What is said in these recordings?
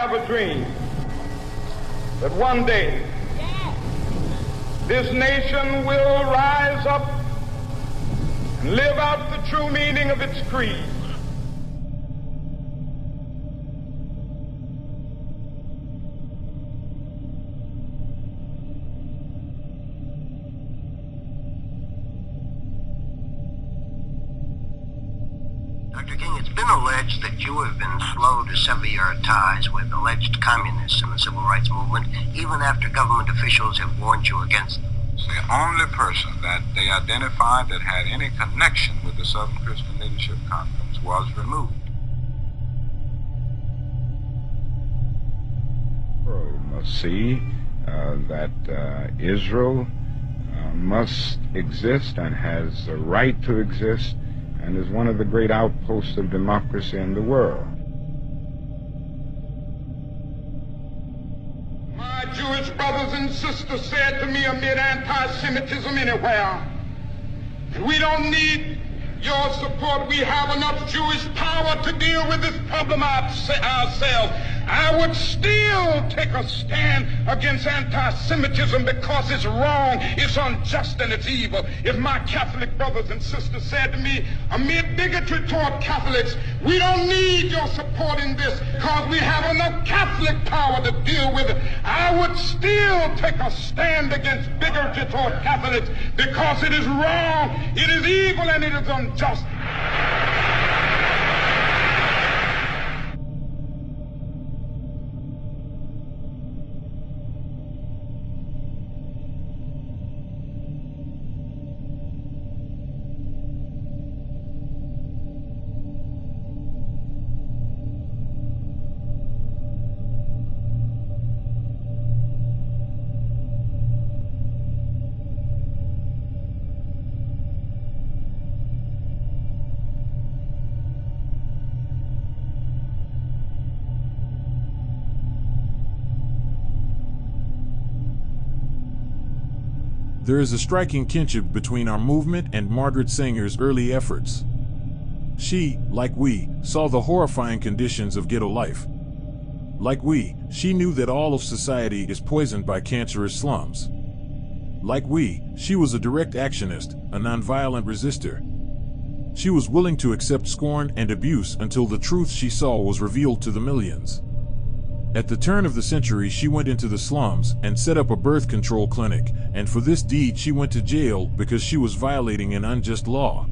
have a dream that one day this nation will rise up and live out the true meaning of its creed. Dr. King, it's been alleged that you have been slow to sever your ties with alleged communists in the civil rights movement, even after government officials have warned you against them. The only person that they identified that had any connection with the Southern Christian Leadership Conference was removed. We must see that Israel must exist and has a right to exist, and is one of the great outposts of democracy in the world. My Jewish brothers and sisters said to me amid anti-Semitism anywhere, we don't need your support. We have enough Jewish power to deal with this problem ourselves. I would still take a stand against anti-Semitism because it's wrong, it's unjust, and it's evil. If my Catholic brothers and sisters said to me, amid bigotry toward Catholics, we don't need your support in this because we have enough Catholic power to deal with it, I would still take a stand against bigotry toward Catholics because it is wrong, it is evil, and it is unjust. There is a striking kinship between our movement and Margaret Sanger's early efforts. She, like we, saw the horrifying conditions of ghetto life. Like we, she knew that all of society is poisoned by cancerous slums. Like we, she was a direct actionist, a nonviolent resistor. She was willing to accept scorn and abuse until the truth she saw was revealed to the millions. At the turn of the century, she went into the slums and set up a birth control clinic, and for this deed she went to jail because she was violating an unjust law.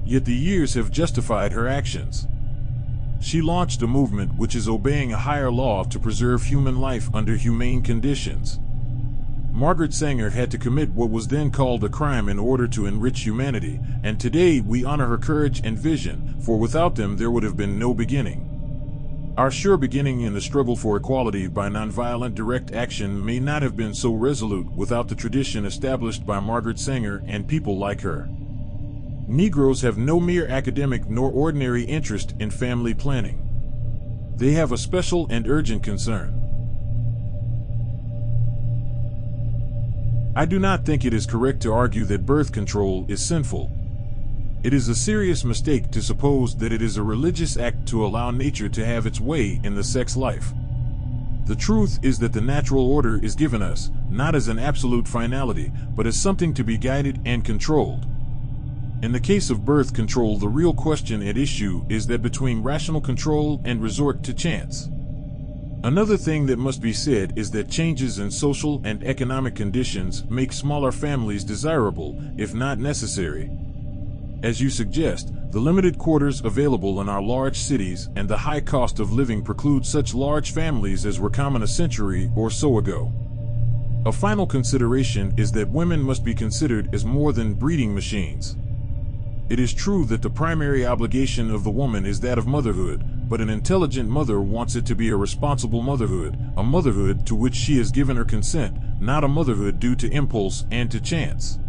Yet the years have justified her actions. She launched a movement which is obeying a higher law to preserve human life under humane conditions. Margaret Sanger had to commit what was then called a crime in order to enrich humanity, and today we honor her courage and vision, for without them there would have been no beginning. Our sure beginning in the struggle for equality by nonviolent direct action may not have been so resolute without the tradition established by Margaret Sanger and people like her. Negroes have no mere academic nor ordinary interest in family planning. They have a special and urgent concern. I do not think it is correct to argue that birth control is sinful. It is a serious mistake to suppose that it is a religious act to allow nature to have its way in the sex life. The truth is that the natural order is given us, not as an absolute finality, but as something to be guided and controlled. In the case of birth control, the real question at issue is that between rational control and resort to chance. Another thing that must be said is that changes in social and economic conditions make smaller families desirable, if not necessary. As you suggest, the limited quarters available in our large cities and the high cost of living preclude such large families as were common a century or so ago. A final consideration is that women must be considered as more than breeding machines. It is true that the primary obligation of the woman is that of motherhood, but an intelligent mother wants it to be a responsible motherhood, a motherhood to which she has given her consent, not a motherhood due to impulse and to chance.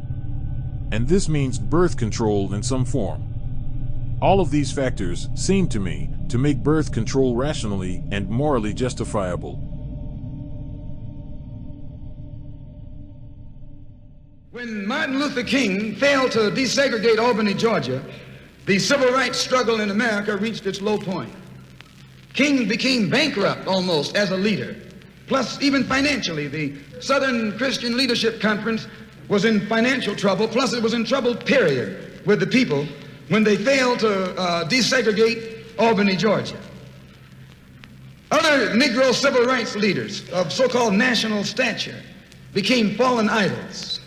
And this means birth control in some form. All of these factors seem to me to make birth control rationally and morally justifiable. When Martin Luther King failed to desegregate Albany, Georgia, the civil rights struggle in America reached its low point. King became bankrupt almost as a leader. Plus, even financially, the Southern Christian Leadership Conference was in financial trouble. Plus, it was in trouble, period, with the people when they failed to desegregate Albany, Georgia. Other Negro civil rights leaders of so-called national stature became fallen idols.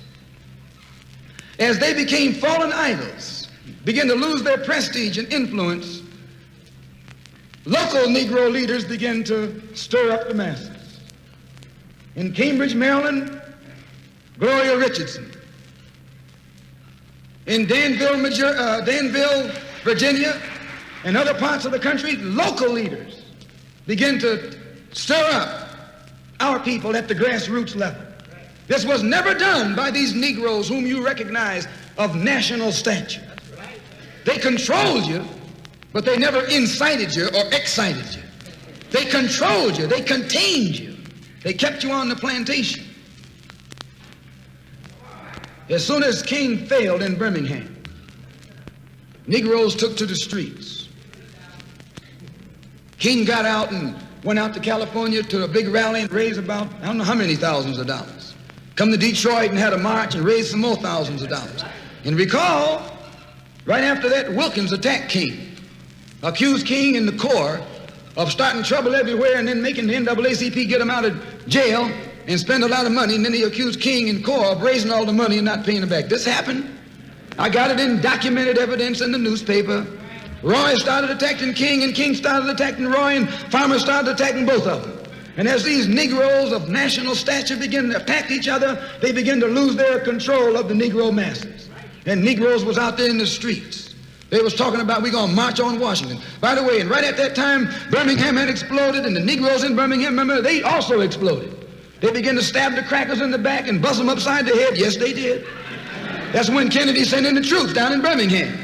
As they became fallen idols, began to lose their prestige and influence, local Negro leaders began to stir up the masses. In Cambridge, Maryland, Gloria Richardson. In Danville, Virginia, and other parts of the country, local leaders begin to stir up our people at the grassroots level. This was never done by these Negroes whom you recognize of national stature. They controlled you, but they never incited you or excited you. They controlled you, they contained you. They kept you on the plantation. As soon as King failed in Birmingham, Negroes took to the streets. King got out and went out to California to a big rally and raised about, I don't know how many thousands of dollars. Come to Detroit and had a march and raised some more thousands of dollars. And recall, right after that, Wilkins attacked King, accused King and the Corps of starting trouble everywhere and then making the NAACP get him out of jail and spend a lot of money, and then he accused King and Corps of raising all the money and not paying it back. This happened. I got it in documented evidence in the newspaper. Roy started attacking King, and King started attacking Roy, and Farmer started attacking both of them. And as these Negroes of national stature begin to attack each other, they begin to lose their control of the Negro masses. And Negroes was out there in the streets. They was talking about, we're going to march on Washington. By the way, and right at that time, Birmingham had exploded, and the Negroes in Birmingham, remember, they also exploded. They began to stab the crackers in the back and bust them upside the head. Yes, they did. That's when Kennedy sent in the troops down in Birmingham.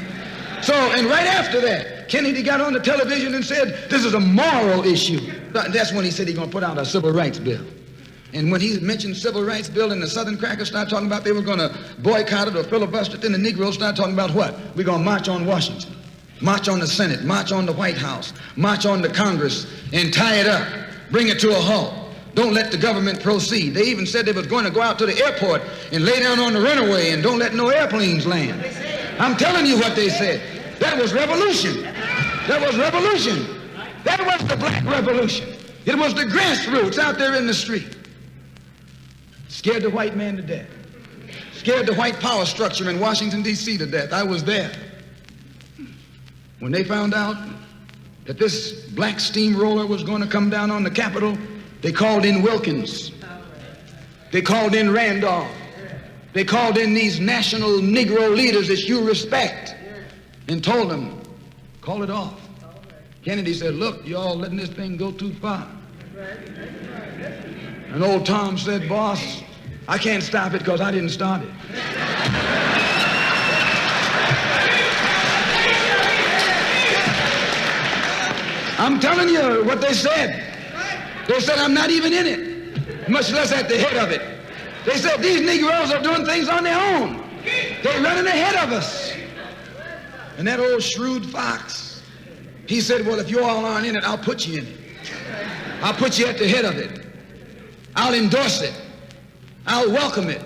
So, and right after that, Kennedy got on the television and said, this is a moral issue. That's when he said he's going to put out a civil rights bill. And when he mentioned civil rights bill and the Southern crackers started talking about they were going to boycott it or filibuster it, then the Negroes started talking about what? We're going to march on Washington, march on the Senate, march on the White House, march on the Congress, and tie it up, bring it to a halt. Don't let the government proceed. They even said they was going to go out to the airport and lay down on the runway and don't let no airplanes land. I'm telling you what they said. That was revolution. That was revolution. That was the black revolution. It was the grassroots out there in the street. Scared the white man to death. Scared the white power structure in Washington, D.C. to death. I was there. When they found out that this black steamroller was going to come down on the Capitol, they called in Wilkins. They called in Randolph. They called in these national Negro leaders that you respect and told them, call it off. Kennedy said, look, y'all letting this thing go too far. And old Tom said, boss, I can't stop it because I didn't start it. I'm telling you what they said. They said, I'm not even in it, much less at the head of it. They said, these Negroes are doing things on their own. They're running ahead of us. And that old shrewd fox, he said, well, if you all aren't in it, I'll put you in it. I'll put you at the head of it. I'll endorse it. I'll welcome it.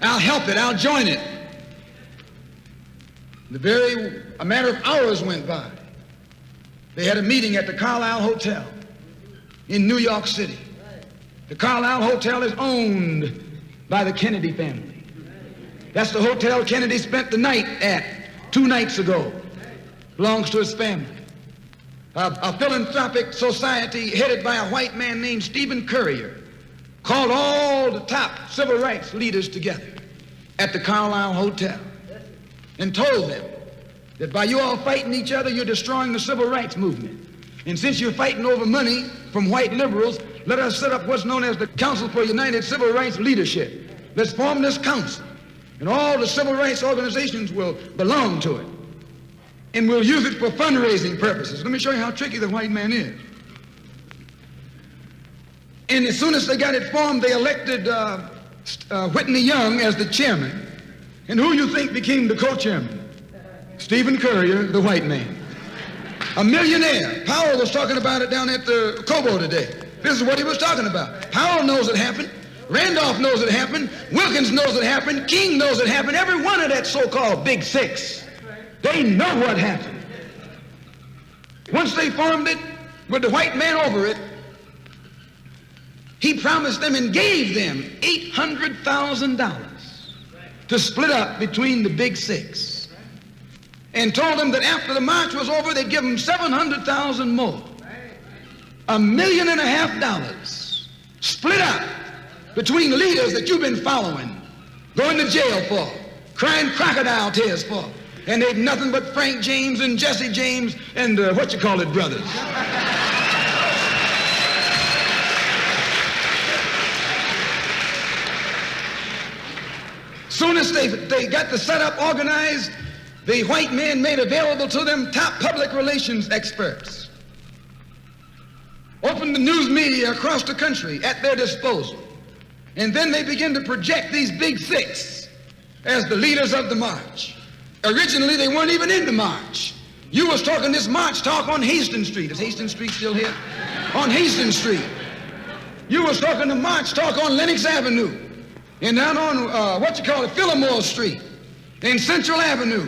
I'll help it. I'll join it. A matter of hours went by. They had a meeting at the Carlisle Hotel in New York City. The Carlisle Hotel is owned by the Kennedy family. That's the hotel Kennedy spent the night at 2 nights ago. Belongs to his family. A philanthropic society headed by a white man named Stephen Currier called all the top civil rights leaders together at the Carlisle Hotel and told them that by you all fighting each other, you're destroying the civil rights movement. And since you're fighting over money from white liberals, let us set up what's known as the Council for United Civil Rights Leadership. Let's form this council, and all the civil rights organizations will belong to it. And we'll use it for fundraising purposes. Let me show you how tricky the white man is. And as soon as they got it formed, they elected Whitney Young as the chairman. And who you think became the co-chairman? Stephen Currier, the white man. A millionaire. Powell was talking about it down at the Cobo today. This is what he was talking about. Powell knows it happened. Randolph knows it happened. Wilkins knows it happened. King knows it happened. Every one of that so-called Big Six. They know what happened. Once they formed it, with the white man over it, he promised them and gave them $800,000 to split up between the Big Six, and told them that after the march was over, they'd give them $700,000 more. $1.5 million split up between the leaders that you've been following, going to jail for, crying crocodile tears for, and they've nothing but Frank James and Jesse James and brothers. Soon as they got the setup organized, the white men made available to them top public relations experts, opened the news media across the country at their disposal, and then they began to project these Big Six as the leaders of the march. Originally, they weren't even in the march. You was talking this march talk on Hastings Street. Is Hastings Street still here? On Hastings Street. You was talking the march talk on Lenox Avenue, and down on, Fillmore Street, and Central Avenue,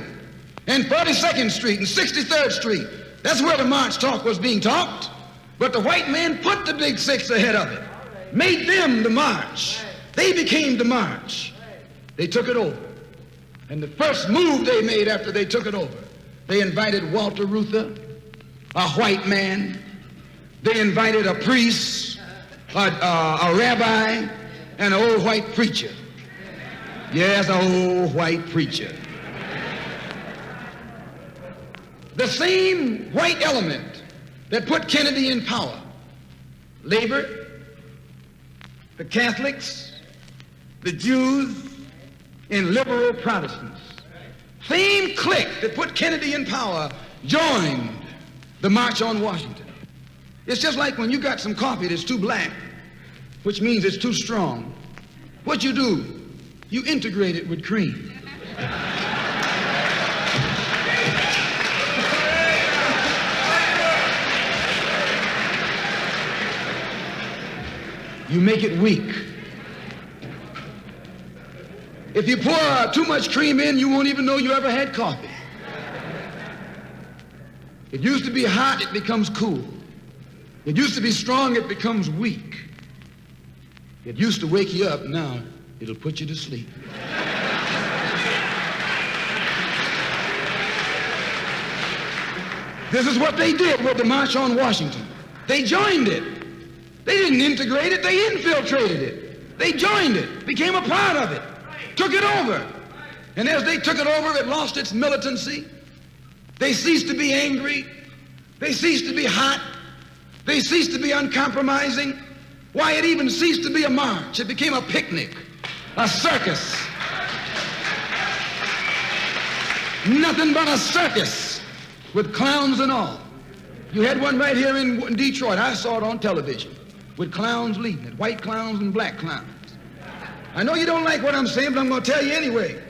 and 42nd Street, and 63rd Street. That's where the march talk was being talked. But the white man put the Big Six ahead of it, made them the march. They became the march. They took it over. And the first move they made after they took it over, they invited Walter Reuther, a white man. They invited a priest, a rabbi, and an old white preacher. Yes, an old white preacher. The same white element that put Kennedy in power, labor, the Catholics, the Jews, and liberal Protestants. Same clique that put Kennedy in power joined the March on Washington. It's just like when you got some coffee that's too black, which means it's too strong. What you do, you integrate it with cream. You make it weak. If you pour too much cream in, you won't even know you ever had coffee. It used to be hot, it becomes cool. It used to be strong, it becomes weak. It used to wake you up, now it'll put you to sleep. This is what they did with the March on Washington. They joined it. They didn't integrate it, they infiltrated it. They joined it, became a part of it, took it over. And as they took it over, it lost its militancy. They ceased to be angry. They ceased to be hot. They ceased to be uncompromising. Why, it even ceased to be a march. It became a picnic, a circus. Nothing but a circus with clowns and all. You had one right here in Detroit. I saw it on television with clowns leading it, white clowns and black clowns. I know you don't like what I'm saying, but I'm going to tell you anyway,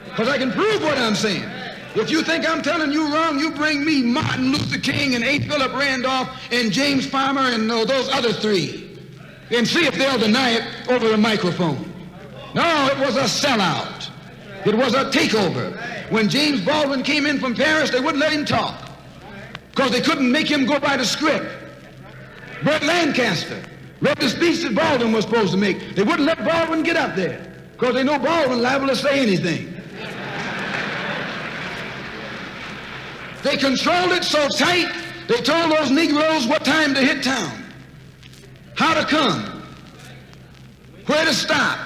because I can prove what I'm saying. If you think I'm telling you wrong, you bring me Martin Luther King and A. Philip Randolph and James Farmer and those other three, and see if they'll deny it over the microphone. No, it was a sellout. It was a takeover. When James Baldwin came in from Paris, they wouldn't let him talk because they couldn't make him go by the script. Burt Lancaster read the speech that Baldwin was supposed to make. They wouldn't let Baldwin get up there because they know Baldwin liable to say anything. They controlled it so tight, they told those Negroes what time to hit town, how to come, where to stop,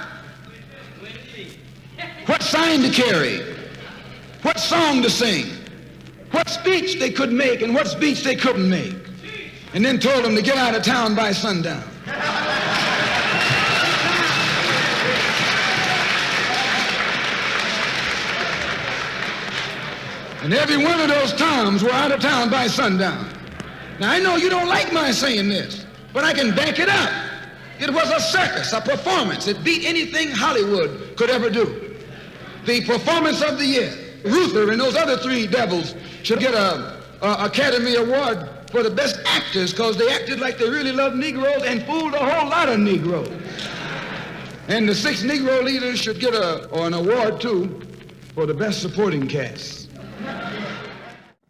what sign to carry, what song to sing, what speech they could make and what speech they couldn't make, and then told them to get out of town by sundown. And every one of those Toms were out of town by sundown. Now, I know you don't like my saying this, but I can back it up. It was a circus, a performance. It beat anything Hollywood could ever do. The performance of the year. Reuther and those other three devils should get a Academy Award for the best actors because they acted like they really loved Negroes and fooled a whole lot of Negroes. And the 6 Negro leaders should get an award, too, for the best supporting cast.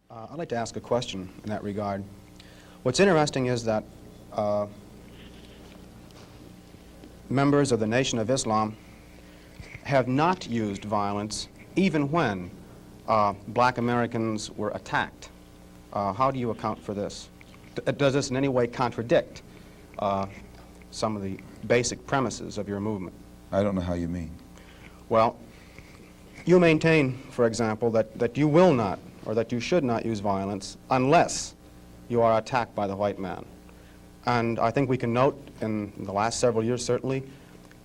I'd like to ask a question in that regard. What's interesting is that members of the Nation of Islam have not used violence even when black Americans were attacked. How do you account for this? Does this in any way contradict some of the basic premises of your movement? I don't know how you mean. Well, you maintain, for example, that you will not or that you should not use violence unless you are attacked by the white man. And I think we can note in the last several years, certainly,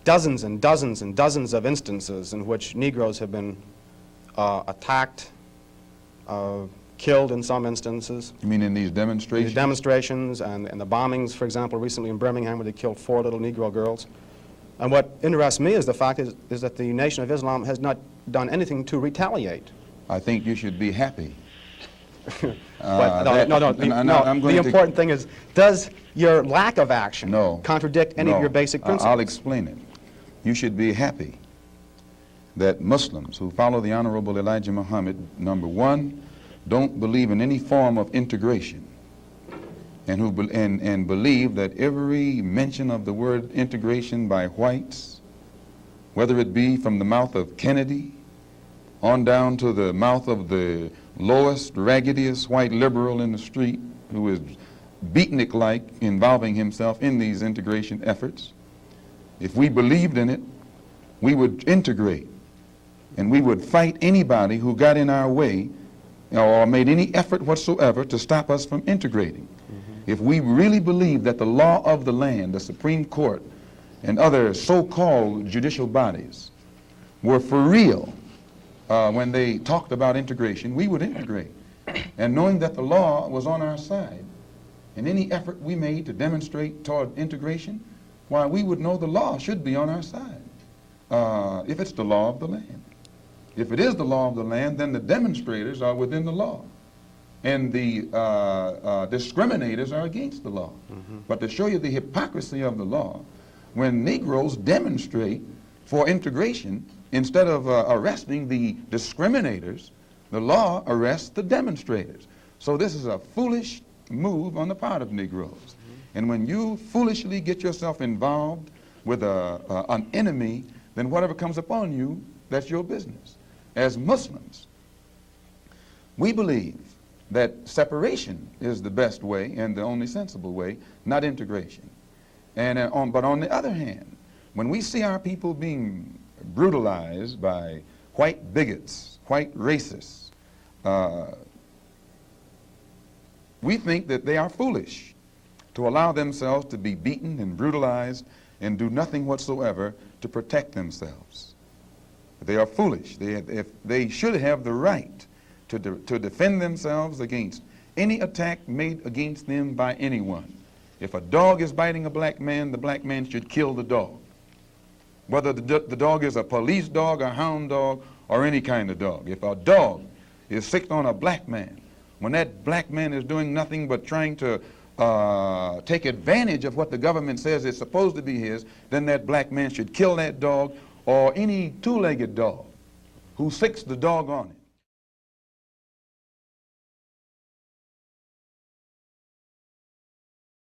dozens and dozens and dozens of instances in which Negroes have been attacked, killed in some instances. You mean in these demonstrations? These demonstrations and the bombings, for example, recently in Birmingham where they killed 4 little Negro girls. And what interests me is the fact is that the Nation of Islam has not done anything to retaliate. I think you should be happy. But the important thing is, does your lack of action contradict any of your basic principles? I'll explain it. You should be happy that Muslims who follow the Honorable Elijah Muhammad, number 1, don't believe in any form of integration, and believe that every mention of the word integration by whites, whether it be from the mouth of Kennedy on down to the mouth of the lowest, raggediest white liberal in the street who is beatnik-like involving himself in these integration efforts, if we believed in it, we would integrate and we would fight anybody who got in our way or made any effort whatsoever to stop us from integrating. If we really believed that the law of the land, the Supreme Court, and other so-called judicial bodies were for real when they talked about integration, we would integrate. And knowing that the law was on our side, and any effort we made to demonstrate toward integration, why, we would know the law should be on our side, if it's the law of the land. If it is the law of the land, then the demonstrators are within the law, and the discriminators are against the law. But to show you the hypocrisy of the law, when Negroes demonstrate for integration, instead of arresting the discriminators, the law arrests the demonstrators. So this is a foolish move on the part of Negroes. And when you foolishly get yourself involved with an enemy, then whatever comes upon you, that's your business. As Muslims, we believe that separation is the best way and the only sensible way, not integration. And but on the other hand, when we see our people being brutalized by white bigots, white racists, we think that they are foolish to allow themselves to be beaten and brutalized and do nothing whatsoever to protect themselves. They are foolish. They should have the right to defend themselves against any attack made against them by anyone. If a dog is biting a black man, the black man should kill the dog. Whether the dog is a police dog, a hound dog, or any kind of dog. If a dog is sick on a black man, when that black man is doing nothing but trying to take advantage of what the government says is supposed to be his, then that black man should kill that dog or any two-legged dog who sicks the dog on it.